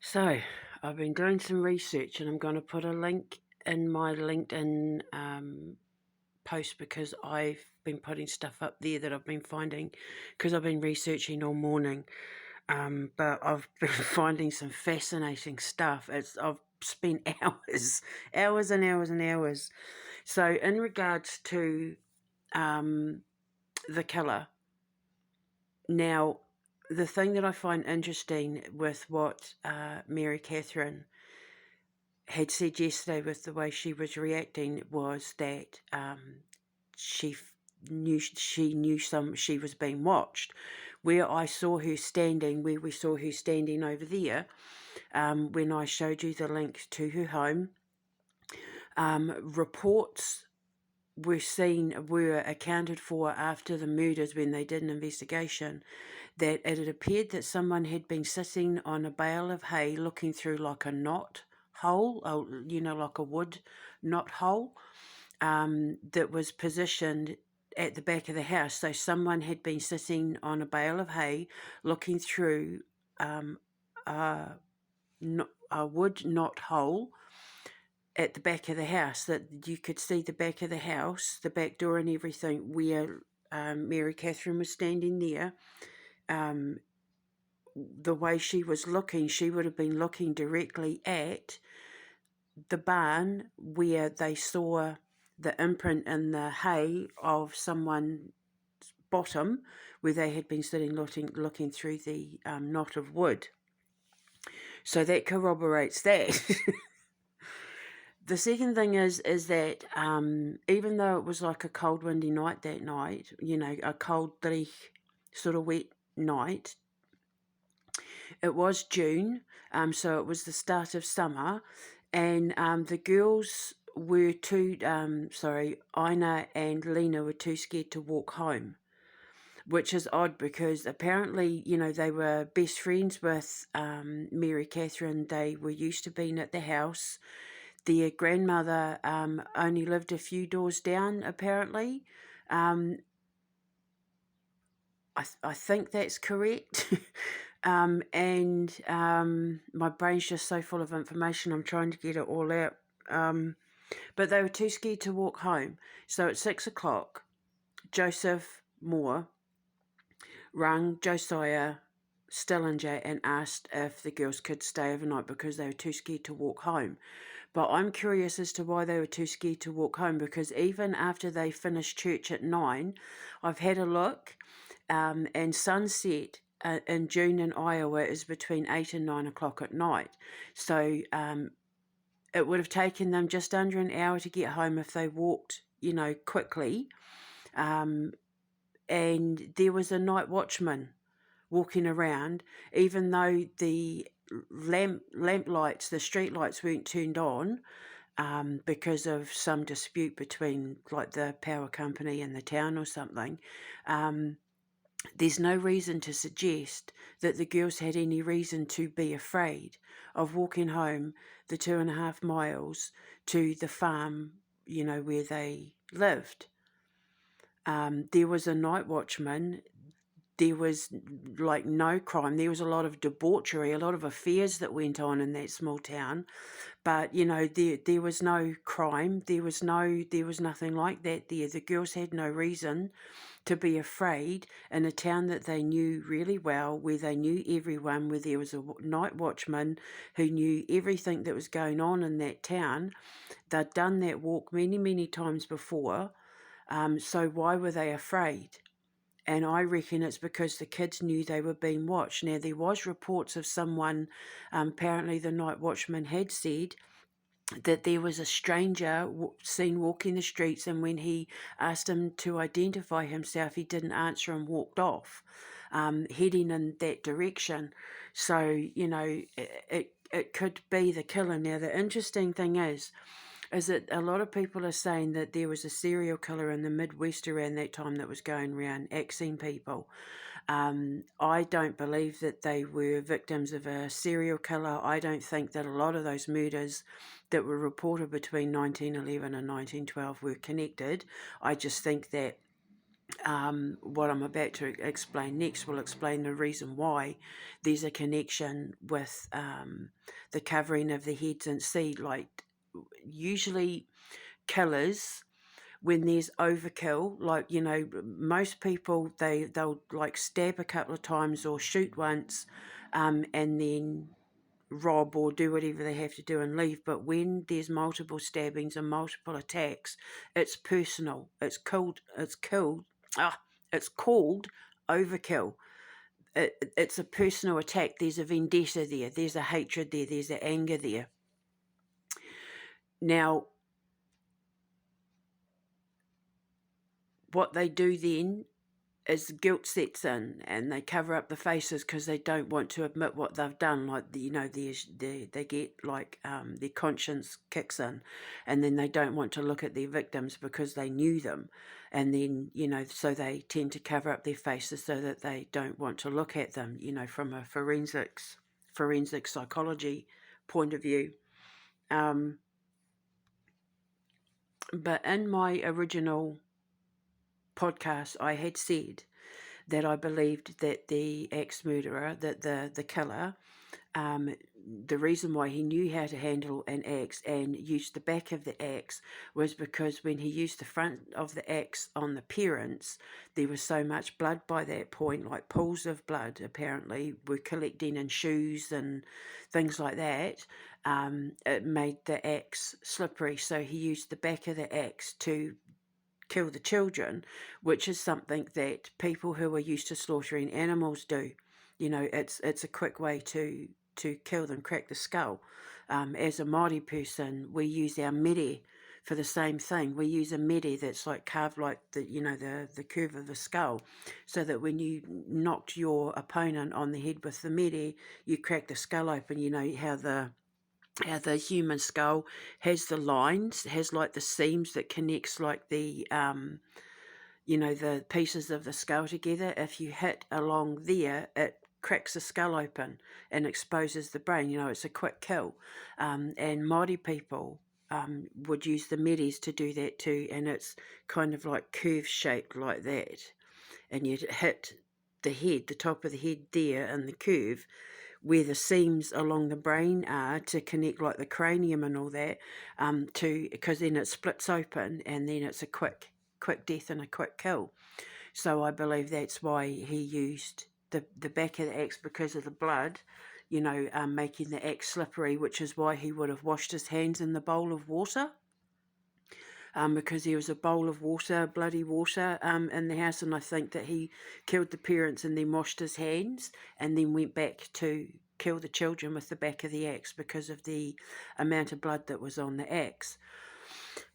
So, I've been doing some research and I'm going to put a link in my LinkedIn post because I've been putting stuff up there that I've been finding because I've been researching all morning. But I've been finding some fascinating stuff. I've spent hours and hours and hours. So, in regards to the killer, now, the thing that I find interesting with what Mary Catherine had said yesterday with the way she was reacting was that she knew she was being watched. Where we saw her standing over there, when I showed you the link to her home, reports were accounted for after the murders when they did an investigation that it had appeared that someone had been sitting on a bale of hay looking through like a knot hole, like a wood knot hole, that was positioned at the back of the house. So someone had been sitting on a bale of hay looking through a wood knot hole at the back of the house, that you could see the back of the house, the back door and everything, where Mary Catherine was standing there. The way she was looking, she would have been looking directly at the barn where they saw the imprint in the hay of someone's bottom, where they had been sitting looking through the knot of wood. So that corroborates that. The second thing is that even though it was like a cold, windy night that night, a cold, dreich, sort of wet night, it was June, so it was the start of summer, and the girls were Ina and Lena were too scared to walk home, which is odd because apparently, they were best friends with Mary Catherine. They were used to being at the house. Their grandmother only lived a few doors down, apparently. I think that's correct. And my brain's just so full of information, I'm trying to get it all out. But they were too scared to walk home. So at 6 o'clock, Joseph Moore rang Josiah Stillinger and asked if the girls could stay overnight because they were too scared to walk home. But I'm curious as to why they were too scared to walk home, because even after they finished church at 9, I've had a look, and sunset in June in Iowa is between 8 and 9 o'clock at night. So it would have taken them just under an hour to get home if they walked, quickly. And there was a night watchman walking around, even though the lamp lights, the street lights weren't turned on, because of some dispute between like the power company and the town or something. There's no reason to suggest that the girls had any reason to be afraid of walking home the 2.5 miles to the farm, where they lived. There was a night watchman. There was like no crime. There was a lot of debauchery, a lot of affairs that went on in that small town. But, there was no crime. There was nothing like that there. The girls had no reason to be afraid in a town that they knew really well, where they knew everyone, where there was a night watchman who knew everything that was going on in that town. They'd done that walk many, many times before. So why were they afraid? And I reckon it's because the kids knew they were being watched. Now, there was reports of someone, apparently the night watchman had said that there was a stranger seen walking the streets, and when he asked him to identify himself, he didn't answer and walked off, heading in that direction. So, it could be the killer. Now, the interesting thing is that a lot of people are saying that there was a serial killer in the Midwest around that time that was going around axing people. I don't believe that they were victims of a serial killer. I don't think that a lot of those murders that were reported between 1911 and 1912 were connected. I just think that what I'm about to explain next will explain the reason why there's a connection with the covering of the heads. And see, like, usually killers, when there's overkill, like, most people, they'll like stab a couple of times or shoot once, and then rob or do whatever they have to do and leave. But when there's multiple stabbings and multiple attacks, it's personal. It's called overkill. It's a personal attack. There's a vendetta there. There's a hatred there. There's an anger there. Now, what they do then is guilt sets in, and they cover up the faces because they don't want to admit what they've done. Like, they get like their conscience kicks in, and then they don't want to look at their victims because they knew them, and then so they tend to cover up their faces so that they don't want to look at them. From a forensic psychology point of view. But in my original podcast, I had said that I believed that the axe murderer, that the killer, the reason why he knew how to handle an axe and used the back of the axe was because when he used the front of the axe on the parents, there was so much blood by that point, like pools of blood apparently were collecting in shoes and things like that. It made the axe slippery, so he used the back of the axe to kill the children, which is something that people who are used to slaughtering animals do. It's a quick way to kill them, crack the skull. As a Māori person, we use our mere for the same thing. We use a mere that's like carved like the curve of a skull, so that when you knocked your opponent on the head with the mere, you crack the skull open. You know how the human skull has the lines, has like the seams that connects like the the pieces of the skull together. If you hit along there, it cracks the skull open and exposes the brain. It's a quick kill. And Māori people would use the meres to do that too, and it's kind of like curve shaped like that. And you'd hit the head, the top of the head there, and the curve where the seams along the brain are to connect like the cranium and all that, because then it splits open and then it's a quick death and a quick kill. So I believe that's why he used the back of the axe, because of the blood, making the axe slippery, which is why he would have washed his hands in the bowl of water. Because there was a bowl of water, bloody water, in the house, and I think that he killed the parents and then washed his hands and then went back to kill the children with the back of the axe because of the amount of blood that was on the axe.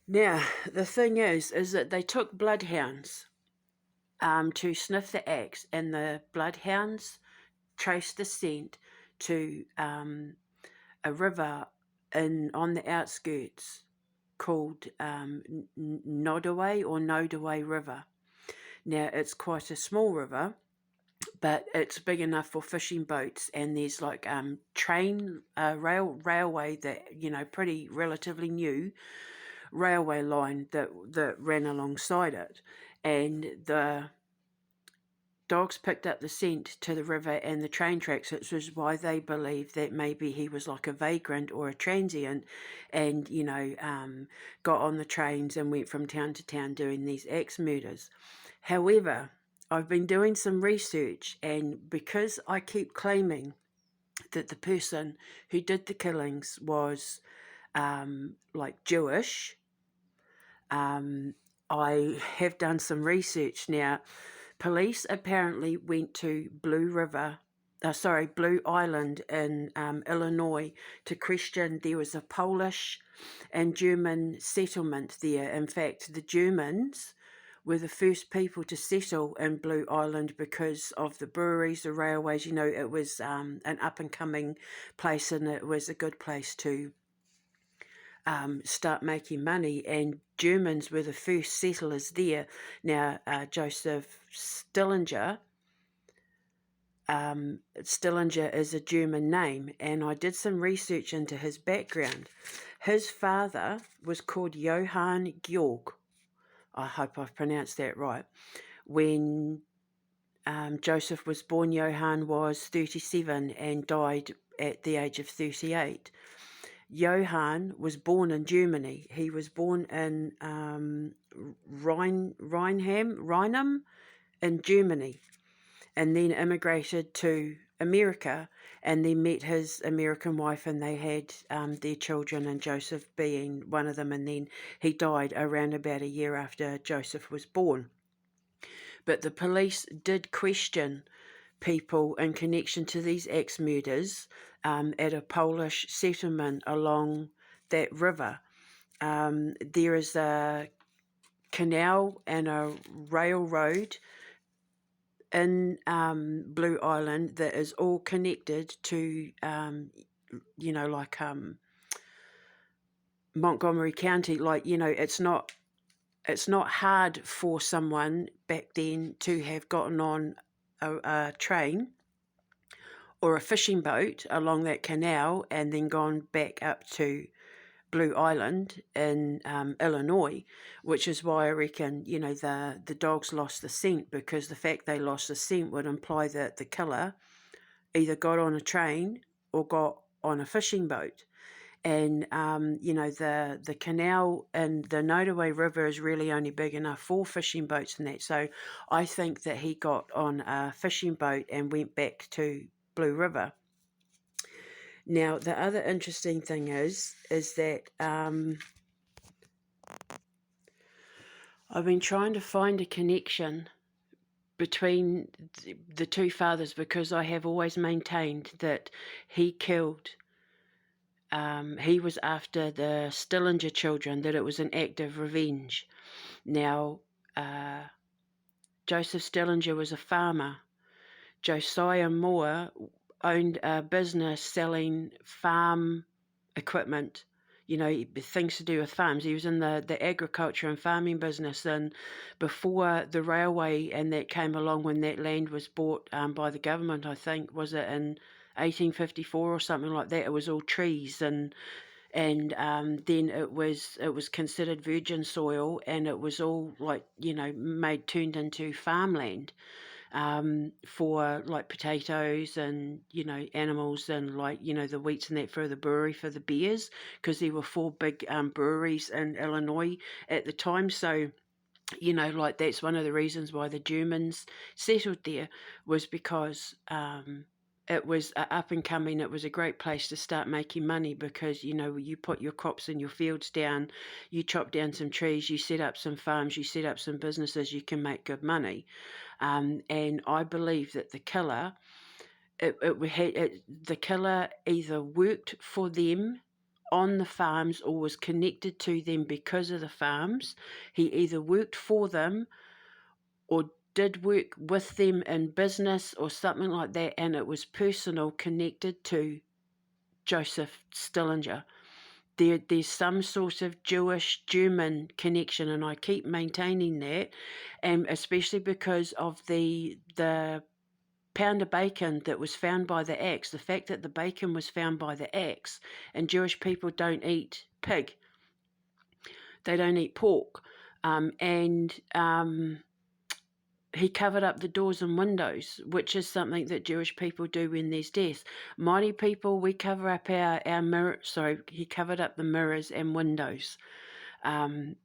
Now, the thing is that they took bloodhounds to sniff the axe, and the bloodhounds traced the scent to a river on the outskirts called Nodaway River. Now, it's quite a small river, but it's big enough for fishing boats, and there's like railway that, pretty relatively new railway line that ran alongside it, and the dogs picked up the scent to the river and the train tracks, which was why they believed that maybe he was like a vagrant or a transient, and got on the trains and went from town to town doing these axe murders. However, I've been doing some research, and because I keep claiming that the person who did the killings was like Jewish, I have done some research now. Police apparently went to Blue Island in Illinois to question. There was a Polish and German settlement there. In fact, the Germans were the first people to settle in Blue Island because of the breweries, the railways. It was an up-and-coming place, and it was a good place to start making money, and Germans were the first settlers there. Now, Joseph Stillinger, Stillinger is a German name, and I did some research into his background. His father was called Johann Georg. I hope I've pronounced that right. when Joseph was born, Johann was 37 and died at the age of 38. Johann was born in Germany. He was born in Rheinheim in Germany, and then immigrated to America, and then met his American wife, and they had their children, and Joseph being one of them, and then he died around about a year after Joseph was born. But the police did question people in connection to these axe murders at a Polish settlement along that river. There is a canal and a railroad in Blue Island that is all connected to, Montgomery County. It's not hard for someone back then to have gotten on a train or a fishing boat along that canal and then gone back up to Blue Island in Illinois, which is why I reckon, the dogs lost the scent, because the fact they lost the scent would imply that the killer either got on a train or got on a fishing boat. And, the canal and the Nodaway River is really only big enough for fishing boats and that. So I think that he got on a fishing boat and went back to Blue River. Now, the other interesting thing is that I've been trying to find a connection between the two fathers, because I have always maintained that he killed, he was after the Stillinger children, that it was an act of revenge. Now, Joseph Stillinger was a farmer. Josiah Moore owned a business selling farm equipment, things to do with farms. He was in the agriculture and farming business, and before the railway and that came along, when that land was bought by the government, I think, was it in 1854 or something like that, it was all trees, and then it was considered virgin soil, and it was all turned into farmland for like potatoes and animals, and the wheats and that for the brewery for the beers, because there were 4 big breweries in Illinois at the time. So that's one of the reasons why the Germans settled there, was because it was up and coming. It was a great place to start making money, because you put your crops in your fields down, you chop down some trees, you set up some farms, you set up some businesses, you can make good money. And I believe that the killer, the killer either worked for them on the farms or was connected to them because of the farms. He either worked for them or did work with them in business or something like that, and it was personal, connected to Joseph Stillinger. There's some sort of Jewish German connection, and I keep maintaining that, and especially because of the pound of bacon that was found by the axe. The fact that the bacon was found by the axe, and Jewish people don't eat pig, they don't eat pork, and he covered up the doors and windows, which is something that Jewish people do when there's death. Māori people, we cover up our mirror. Sorry, he covered up the mirrors and windows. And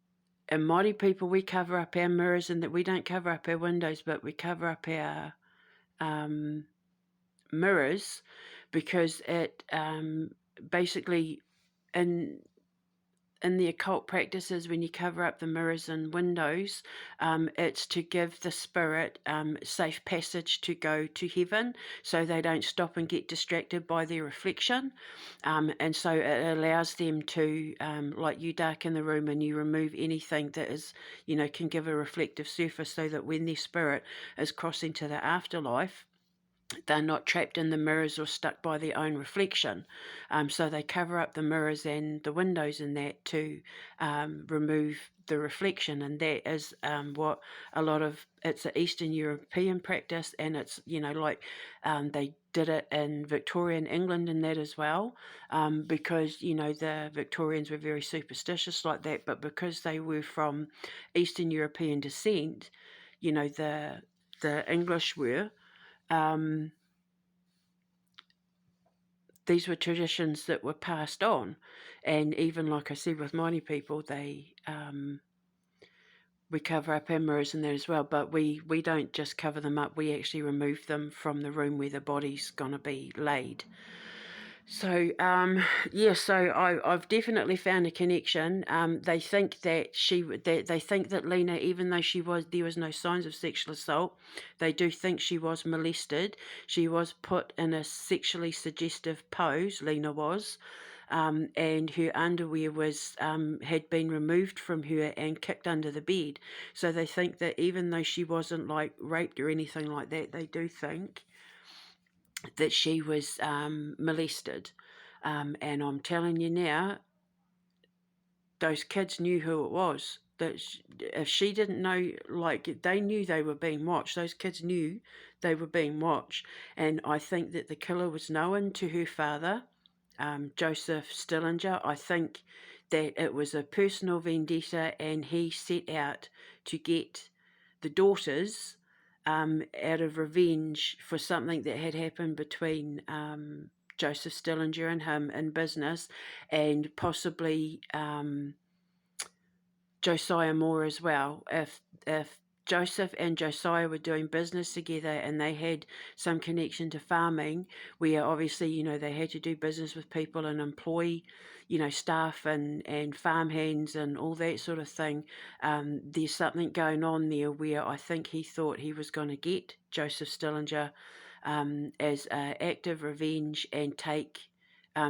Māori people, we cover up our mirrors, and that we don't cover up our windows, but we cover up our mirrors, because it basically in the occult practices, when you cover up the mirrors and windows, it's to give the spirit safe passage to go to heaven, so they don't stop and get distracted by their reflection. And so it allows them to, like you darken the room and you remove anything that is, can give a reflective surface, so that when their spirit is crossing to the afterlife, they're not trapped in the mirrors or stuck by their own reflection. So they cover up the mirrors and the windows and that to remove the reflection. And that is what a lot of, it's an Eastern European practice, and it's, they did it in Victorian England and that as well, because, the Victorians were very superstitious like that, but because they were from Eastern European descent, the English were. These were traditions that were passed on, and even like I said with Māori people, we cover up our mirrors and that as well, but we don't just cover them up, we actually remove them from the room where the body's going to be laid. So, I've definitely found a connection. They think that they think that Lena, even though there was no signs of sexual assault, they do think she was molested. She was put in a sexually suggestive pose, Lena was, and her underwear had been removed from her and kicked under the bed. So they think that even though she wasn't like raped or anything like that, they do think that she was molested. And I'm telling you now, those kids knew who it was. If she didn't know, like, they knew they were being watched. Those kids knew they were being watched. And I think that the killer was known to her father, Joseph Stillinger. I think that it was a personal vendetta, and he set out to get the daughters out of revenge for something that had happened between Joseph Stillinger and him in business, and possibly Josiah Moore as well. If Joseph and Josiah were doing business together and they had some connection to farming, where obviously, they had to do business with people and employ, staff and farm hands and all that sort of thing, there's something going on there where I think he thought he was going to get Joseph Stillinger as an act of revenge and take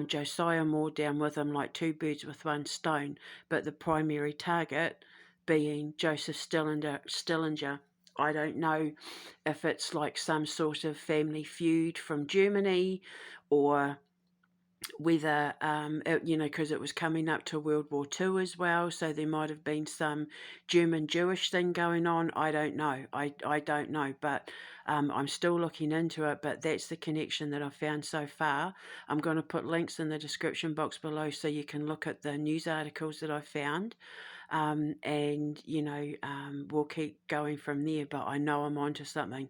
Josiah Moore down with him, like two birds with one stone, but the primary target being Joseph Stillinger. I don't know if it's like some sort of family feud from Germany, or whether, because it was coming up to World War II as well, so there might have been some German-Jewish thing going on. I don't know. I don't know, but I'm still looking into it, but that's the connection that I've found so far. I'm going to put links in the description box below so you can look at the news articles that I've found, and, we'll keep going from there, but I know I'm onto something.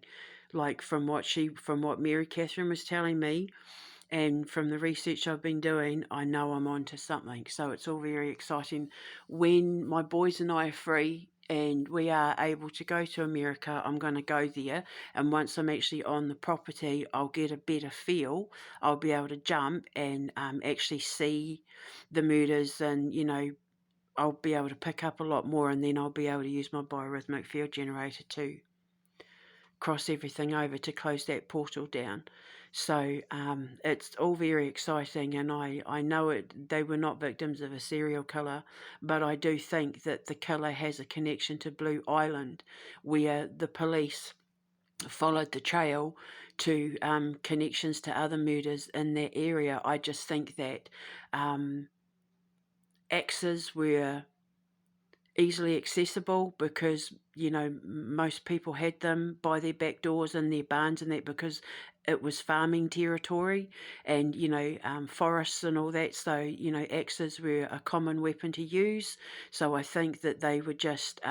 Like from what Mary Catherine was telling me, and from the research I've been doing, I know I'm onto something. So it's all very exciting. When my boys and I are free and we are able to go to America, I'm going to go there. And once I'm actually on the property, I'll get a better feel. I'll be able to jump and actually see the murders, and, I'll be able to pick up a lot more, and then I'll be able to use my biorhythmic field generator to cross everything over to close that portal down. So it's all very exciting, and I know they were not victims of a serial killer, but I do think that the killer has a connection to Blue Island, where the police followed the trail to connections to other murders in that area. I just think that axes were easily accessible because, most people had them by their back doors and their barns and that, because it was farming territory and, forests and all that. So, axes were a common weapon to use. So I think that they were just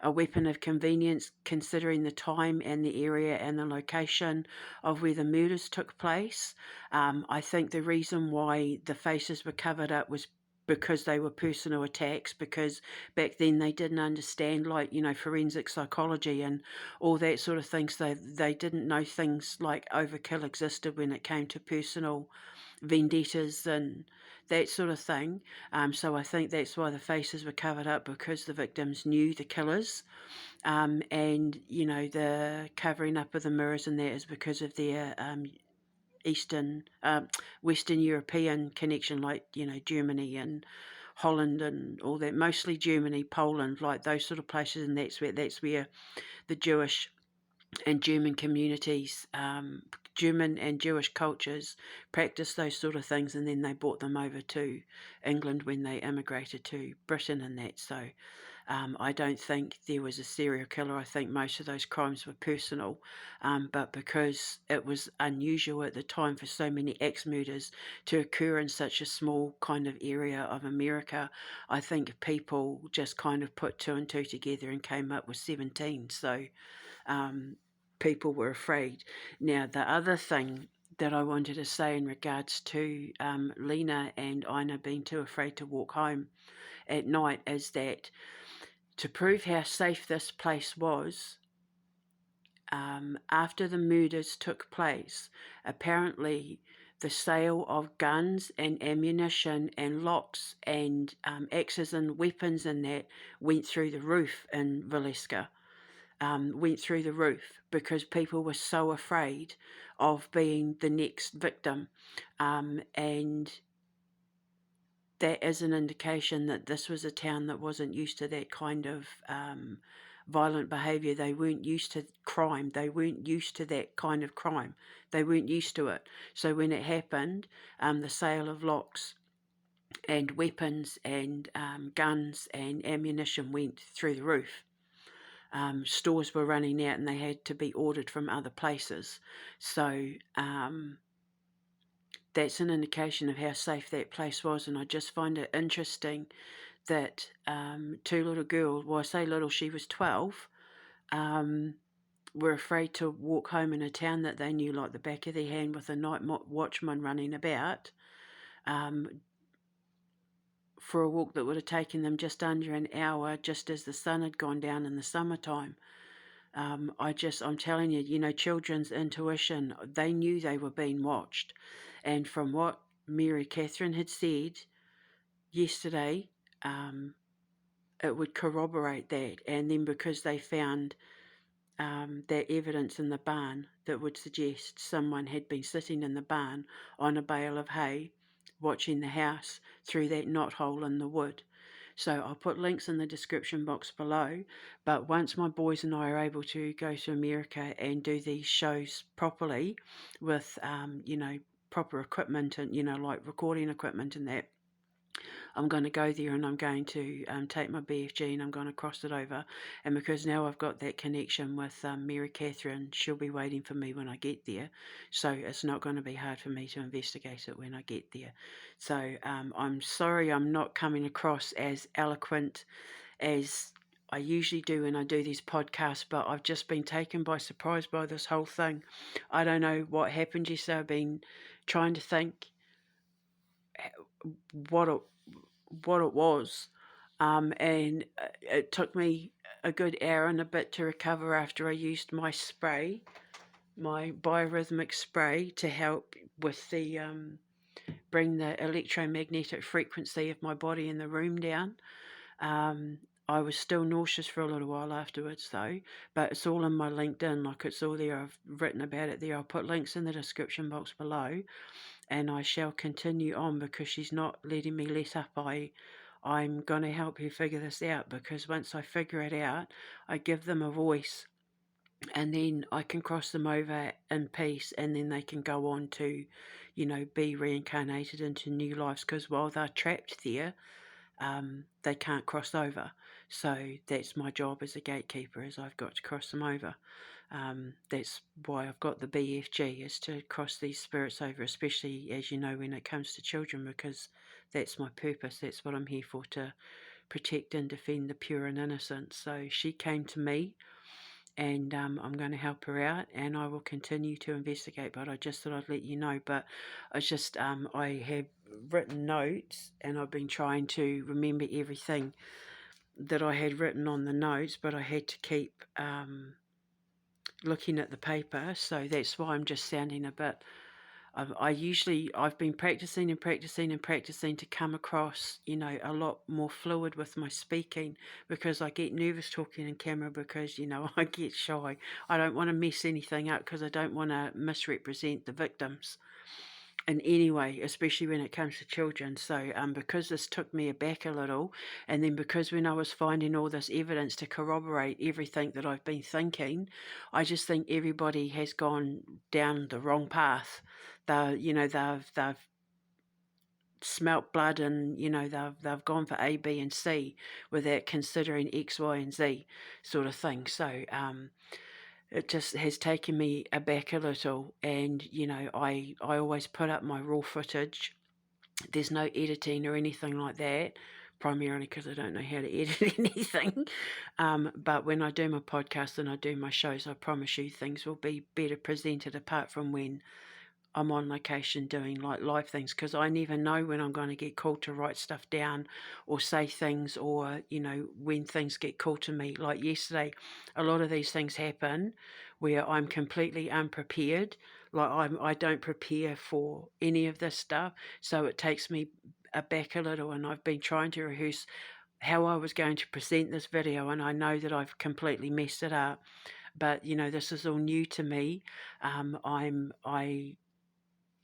a weapon of convenience, considering the time and the area and the location of where the murders took place. I think the reason why the faces were covered up was because they were personal attacks, because back then they didn't understand, like, forensic psychology and all that sort of thing. So they didn't know things like overkill existed when it came to personal vendettas and that sort of thing. So I think that's why the faces were covered up, because the victims knew the killers. And, the covering up of the mirrors and that is because of their Western European connection, like, Germany and Holland and all that, mostly Germany, Poland, like those sort of places, and that's where the Jewish and German communities, German and Jewish cultures practiced those sort of things, and then they brought them over to England when they immigrated to Britain and that. So I don't think there was a serial killer. I think most of those crimes were personal, but because it was unusual at the time for so many axe murders to occur in such a small kind of area of America, I think people just kind of put two and two together and came up with 17. So people were afraid. Now, the other thing that I wanted to say in regards to Lena and Ina being too afraid to walk home at night is that to prove how safe this place was, after the murders took place, apparently the sale of guns and ammunition and locks and axes and weapons and that went through the roof in Villisca. Went through the roof because people were so afraid of being the next victim. And that is an indication that this was a town that wasn't used to that kind of violent behaviour. They weren't used to crime. They weren't used to that kind of crime. They weren't used to it. So when it happened, the sale of locks and weapons and guns and ammunition went through the roof. Stores were running out and they had to be ordered from other places. So that's an indication of how safe that place was. And I just find it interesting that two little girls, well, I say little, she was 12, were afraid to walk home in a town that they knew like the back of their hand with a night watchman running about for a walk that would have taken them just under an hour, just as the sun had gone down in the summertime. I'm telling you, children's intuition, they knew they were being watched. And from what Mary Catherine had said yesterday, it would corroborate that. And then because they found that evidence in the barn that would suggest someone had been sitting in the barn on a bale of hay watching the house through that knot hole in the wood. So I'll put links in the description box below. But once my boys and I are able to go to America and do these shows properly with, proper equipment and, like recording equipment and that, I'm going to go there and I'm going to take my BFG and I'm going to cross it over. And because now I've got that connection with Mary Catherine, she'll be waiting for me when I get there. So it's not going to be hard for me to investigate it when I get there. So I'm sorry I'm not coming across as eloquent as I usually do when I do these podcasts, but I've just been taken by surprise by this whole thing. I don't know what happened yesterday. I've been trying to think what it was, and it took me a good hour and a bit to recover after I used my spray, my biorhythmic spray, to help with the bring the electromagnetic frequency of my body in the room down. I was still nauseous for a little while afterwards though, but it's all in my LinkedIn, like it's all there. I've written about it there. I'll put links in the description box below, and I shall continue on because she's not letting me let up. I'm going to help her figure this out, because once I figure it out, I give them a voice and then I can cross them over in peace, and then they can go on to, be reincarnated into new lives, because while they're trapped there, they can't cross over. So that's my job as a gatekeeper, is I've got to cross them over. That's why I've got the BFG, is to cross these spirits over, especially, as you know, when it comes to children, because that's my purpose. That's what I'm here for, to protect and defend the pure and innocent. So she came to me, and I'm going to help her out, and I will continue to investigate, but I just thought I'd let you know. But it's just I have written notes, and I've been trying to remember everything that I had written on the notes, but I had to keep looking at the paper, so that's why I'm just sounding a bit. I've been practicing and practicing and practicing to come across, a lot more fluid with my speaking, because I get nervous talking in camera, because, I get shy. I don't want to mess anything up, because I don't want to misrepresent the victims. in any way, especially when it comes to children. So because this took me aback a little, and then because when I was finding all this evidence to corroborate everything that I've been thinking, I just think everybody has gone down the wrong path. They've smelt blood, and they've gone for A, B, and C without considering X, Y, and Z sort of thing. So it just has taken me aback a little, and I always put up my raw footage. There's no editing or anything like that, primarily because I don't know how to edit anything. But when I do my podcast and I do my shows, I promise you things will be better presented, apart from when I'm on location doing like live things, because I never know when I'm going to get called to write stuff down or say things, or when things get called to me. Like yesterday, a lot of these things happen where I'm completely unprepared. Like I don't prepare for any of this stuff, so it takes me aback a little, and I've been trying to rehearse how I was going to present this video, and I know that I've completely messed it up. But this is all new to me.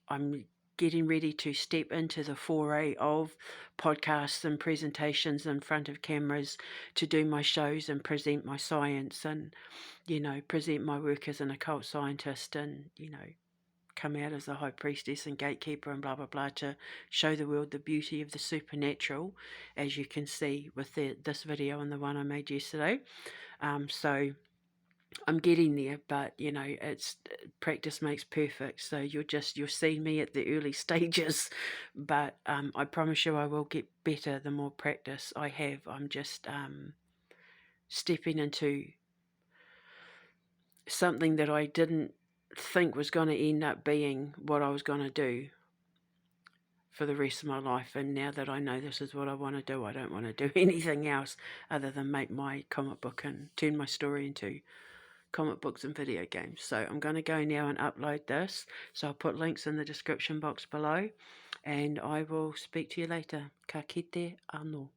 I'm getting ready to step into the foray of podcasts and presentations in front of cameras, to do my shows and present my science, and present my work as an occult scientist, and come out as a high priestess and gatekeeper and blah blah blah, to show the world the beauty of the supernatural, as you can see with this video and the one I made yesterday. So I'm getting there, but it's practice makes perfect. So you'll see me at the early stages, but I promise you I will get better the more practice I have. I'm just stepping into something that I didn't think was going to end up being what I was going to do for the rest of my life. And now that I know this is what I want to do, I don't want to do anything else other than make my comic book and turn my story into comic books and video games. So I'm going to go now and upload this. So I'll put links in the description box below, and I will speak to you later. Ka kite anō.